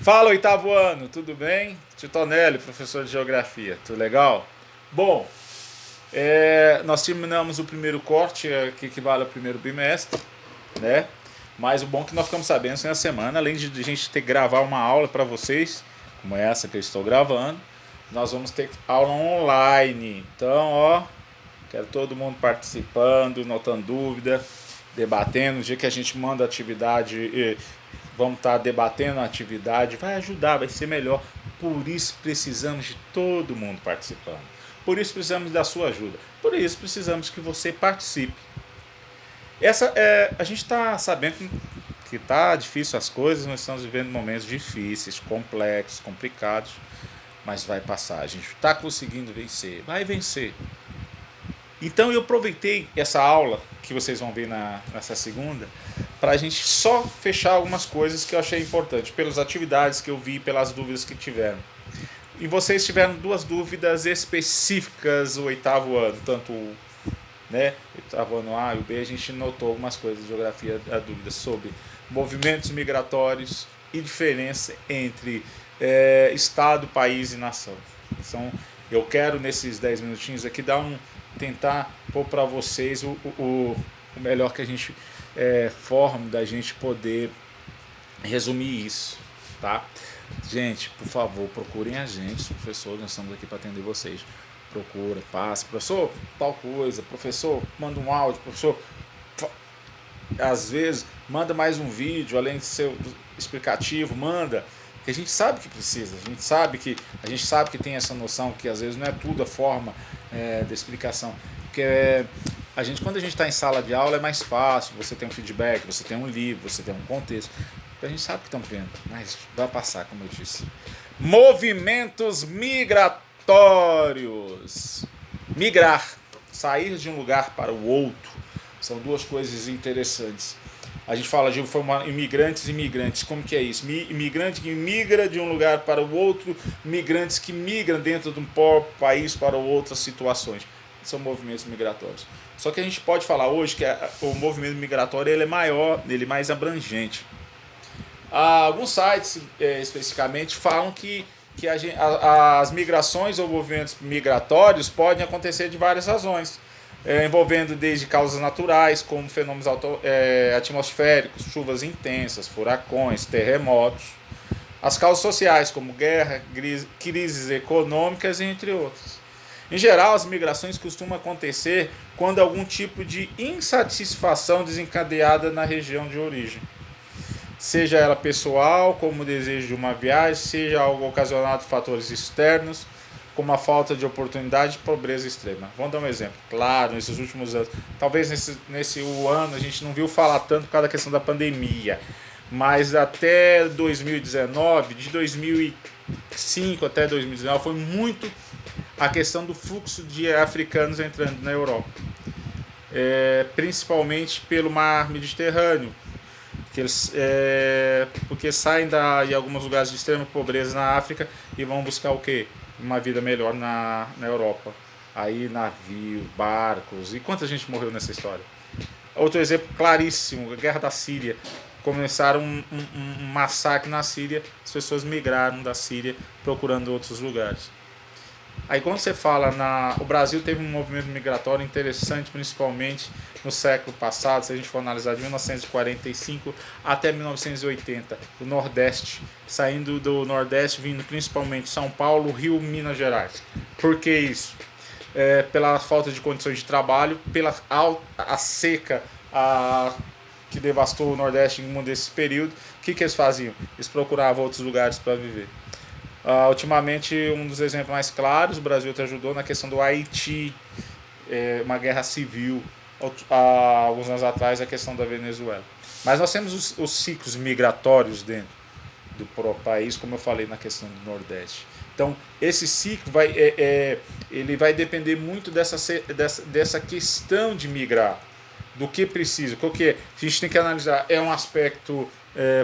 Fala, oitavo ano, tudo bem? Titonelli, professor de geografia, tudo legal? Bom, nós terminamos o primeiro corte, que equivale ao primeiro bimestre, né? Mas o bom é que nós ficamos sabendo isso na semana, além de a gente ter que gravar uma aula para vocês, como essa que eu estou gravando, nós vamos ter aula online. Então, ó, quero todo mundo participando, notando dúvida, debatendo. No dia que a gente manda atividade, vamos estar debatendo a atividade, vai ajudar, vai ser melhor. Por isso precisamos de todo mundo participando. Por isso precisamos da sua ajuda. Por isso precisamos que você participe. A gente está sabendo que está difícil as coisas, nós estamos vivendo momentos difíceis, complexos, complicados, mas vai passar. A gente está conseguindo vencer, vai vencer. Então eu aproveitei essa aula que vocês vão ver nessa segunda para a gente só fechar algumas coisas que eu achei importante, pelas atividades que eu vi, pelas dúvidas que tiveram. E vocês tiveram duas dúvidas específicas o oitavo ano, tanto né, oitavo ano A e o B, a gente notou algumas coisas de geografia, a dúvida sobre movimentos migratórios e diferença entre estado, país e nação. Então, eu quero nesses 10 minutinhos aqui tentar pôr para vocês o melhor que a gente forma da gente poder resumir isso, tá? Gente, por favor, procurem a gente, professor, nós estamos aqui para atender vocês. Procura, passa, professor, tal coisa, professor, manda um áudio, professor, às vezes manda mais um vídeo, além de ser explicativo, manda, que a gente sabe que precisa, a gente sabe que tem essa noção que às vezes não é tudo a forma da explicação, porque quando a gente está em sala de aula é mais fácil, você tem um feedback, você tem um livro, você tem um contexto, a gente sabe que estão vendo, mas vai passar, como eu disse. Movimentos migratórios. Migrar, sair de um lugar para o outro, são duas coisas interessantes. A gente fala de formar imigrantes e imigrantes. Como que é isso? Imigrante que migra de um lugar para o outro, migrantes que migram dentro de um país para outras situações. São movimentos migratórios. Só que a gente pode falar hoje que o movimento migratório ele é maior, ele é mais abrangente. Alguns sites especificamente falam que as migrações ou movimentos migratórios podem acontecer de várias razões, envolvendo desde causas naturais, como fenômenos atmosféricos, chuvas intensas, furacões, terremotos, as causas sociais, como guerra, crises econômicas, entre outras. Em geral, as migrações costumam acontecer quando algum tipo de insatisfação desencadeada na região de origem. Seja ela pessoal, como o desejo de uma viagem, seja algo ocasionado por fatores externos, como a falta de oportunidade e pobreza extrema. Vamos dar um exemplo. Claro, nesses últimos anos, talvez nesse ano a gente não viu falar tanto por causa da questão da pandemia, mas até 2019, de 2005 até 2019, foi muito a questão do fluxo de africanos entrando na Europa, principalmente pelo mar Mediterrâneo, que porque saem de alguns lugares de extrema pobreza na África e vão buscar o quê? Uma vida melhor na Europa. Aí navio, barcos. E quanta gente morreu nessa história? Outro exemplo claríssimo, a guerra da Síria. Começaram um massacre na Síria, as pessoas migraram da Síria procurando outros lugares. Aí quando você fala o Brasil teve um movimento migratório interessante, principalmente no século passado, se a gente for analisar de 1945 até 1980, o Nordeste, saindo do Nordeste, vindo principalmente São Paulo, Rio, Minas Gerais. Por que isso? Pela falta de condições de trabalho, pela a seca que devastou o Nordeste em um desses períodos. O que eles faziam? Eles procuravam outros lugares para viver. Ultimamente, um dos exemplos mais claros, o Brasil te ajudou na questão do Haiti, uma guerra civil, alguns anos atrás, a questão da Venezuela. Mas nós temos os ciclos migratórios dentro do próprio país, como eu falei na questão do Nordeste. Então, esse ciclo ele vai depender muito dessa questão de migrar, do que precisa, o que a gente tem que analisar é um aspecto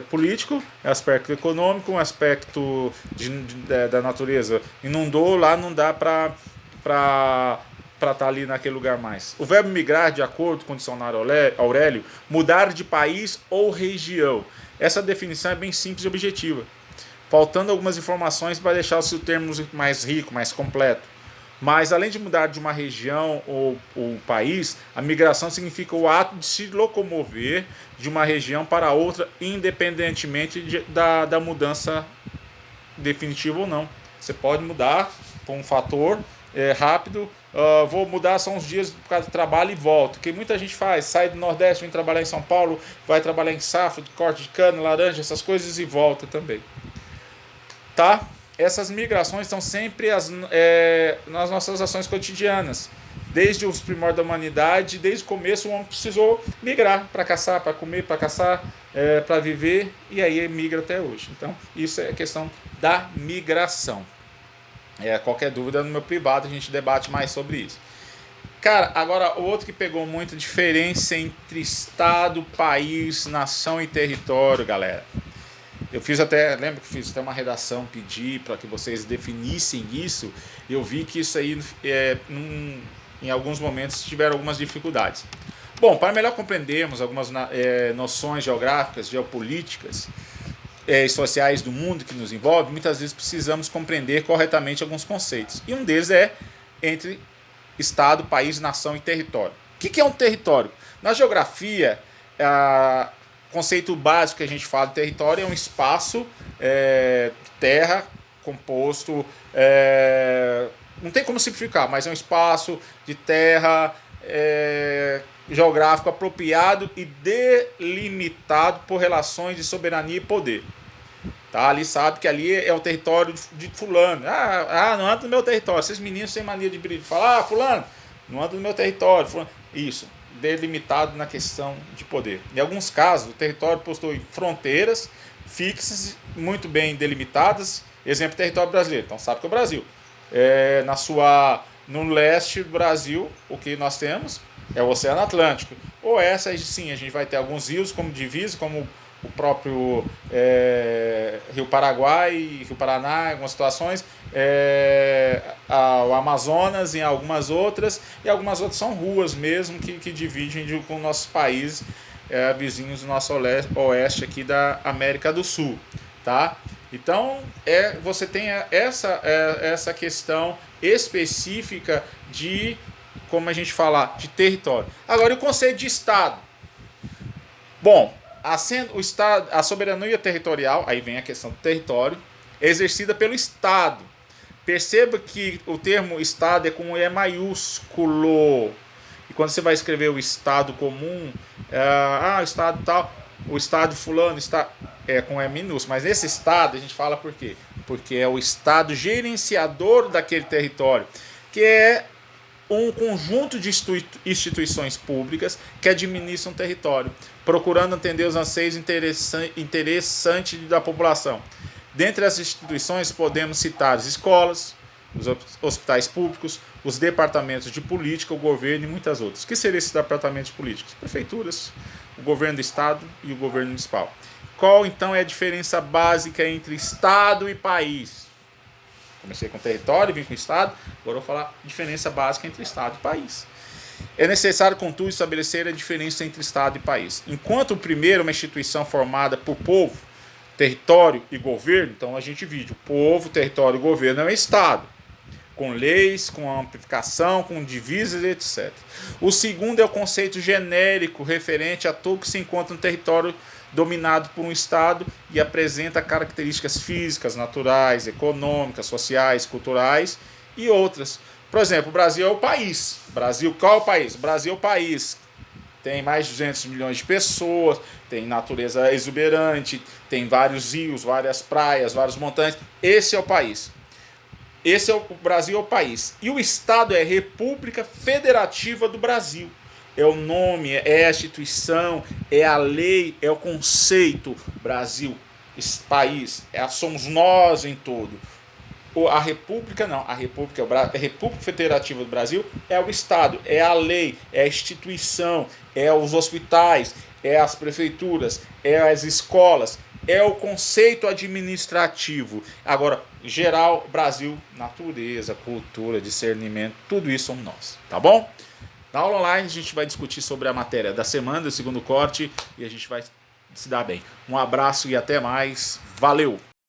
político, é um aspecto econômico, um aspecto da natureza. Inundou, lá não dá para estar ali naquele lugar mais. O verbo migrar, de acordo com o dicionário Aurélio, mudar de país ou região. Essa definição é bem simples e objetiva. faltando algumas informações para deixar o seu termo mais rico, mais completo. Mas além de mudar de uma região ou país, a migração significa o ato de se locomover de uma região para outra, independentemente da mudança definitiva ou não. Você pode mudar por um fator rápido, vou mudar só uns dias por causa do trabalho e volto. Que muita gente faz, sai do Nordeste, vem trabalhar em São Paulo, vai trabalhar em safra, de corte de cana, laranja, essas coisas e volta também. Tá? Essas migrações estão sempre nas nossas ações cotidianas. Desde os primórdios da humanidade, desde o começo o homem precisou migrar para caçar, para comer, para caçar, para viver, e aí migra até hoje. Então, isso é questão da migração. Qualquer dúvida no meu privado a gente debate mais sobre isso. Cara, agora o outro que pegou muito, diferença entre estado, país, nação e território, galera. Eu fiz até, lembra que fiz até uma redação, pedi para que vocês definissem isso. Eu vi que isso aí, em alguns momentos, tiveram algumas dificuldades. Bom, para melhor compreendermos algumas noções geográficas, geopolíticas e sociais do mundo que nos envolve, muitas vezes precisamos compreender corretamente alguns conceitos. E um deles é entre estado, país, nação e território. O que é um território? Na geografia, conceito básico que a gente fala de território é um espaço de terra composto, não tem como simplificar, mas é um espaço de terra geográfico apropriado e delimitado por relações de soberania e poder. Tá? Ali sabe que ali é o território de fulano. Não anda no meu território. Esses meninos têm mania de brilho. Falar, fulano, não anda no meu território. Fulano. Isso. Delimitado na questão de poder. Em alguns casos, o território possui fronteiras fixas, muito bem delimitadas. Exemplo, território brasileiro. Então, sabe que é o Brasil. No leste do Brasil, o que nós temos é o Oceano Atlântico. Oeste, sim, a gente vai ter alguns rios como divisa, como o próprio Rio Paraguai, Rio Paraná, em algumas situações, o Amazonas em algumas outras, e algumas outras são ruas mesmo que dividem com nossos países vizinhos do nosso oeste aqui da América do Sul. Tá? Então, você tem essa questão específica de, como a gente fala, de território. Agora, o conceito de Estado. Bom, o Estado, a soberania territorial, aí vem a questão do território, é exercida pelo Estado. Perceba que o termo Estado é com E maiúsculo. E quando você vai escrever o Estado comum, o Estado tal, o Estado fulano está com E minúsculo. Mas esse Estado a gente fala por quê? Porque é o Estado gerenciador daquele território, que é um conjunto de instituições públicas que administram o território, procurando atender os anseios interessantes da população. Dentre as instituições podemos citar as escolas, os hospitais públicos, os departamentos de política, o governo e muitas outras. O que seriam esses departamentos políticos? Prefeituras, o governo do estado e o governo municipal. Qual então é a diferença básica entre estado e país? Comecei com território, vim com estado, agora eu vou falar a diferença básica entre estado e país. É necessário, contudo, estabelecer a diferença entre estado e país. Enquanto o primeiro é uma instituição formada por povo, território e governo, então a gente divide o povo, território e governo é um estado, com leis, com amplificação, com divisas, etc. O segundo é o conceito genérico referente a tudo que se encontra no território dominado por um Estado e apresenta características físicas, naturais, econômicas, sociais, culturais e outras. Por exemplo, o Brasil é o país. Qual é o país? O Brasil é o país. Tem mais de 200 milhões de pessoas, tem natureza exuberante, tem vários rios, várias praias, várias montanhas. Esse é o país. O Brasil é o país. E o Estado é a República Federativa do Brasil. É o nome, é a instituição, é a lei, é o conceito. Brasil, país, somos nós em todo. A República não, a República Federativa do Brasil é o Estado, é a lei, é a instituição, é os hospitais, é as prefeituras, é as escolas, é o conceito administrativo. Agora, geral, Brasil, natureza, cultura, discernimento, tudo isso somos nós, tá bom? Na aula online a gente vai discutir sobre a matéria da semana, do segundo corte, e a gente vai se dar bem. Um abraço e até mais. Valeu!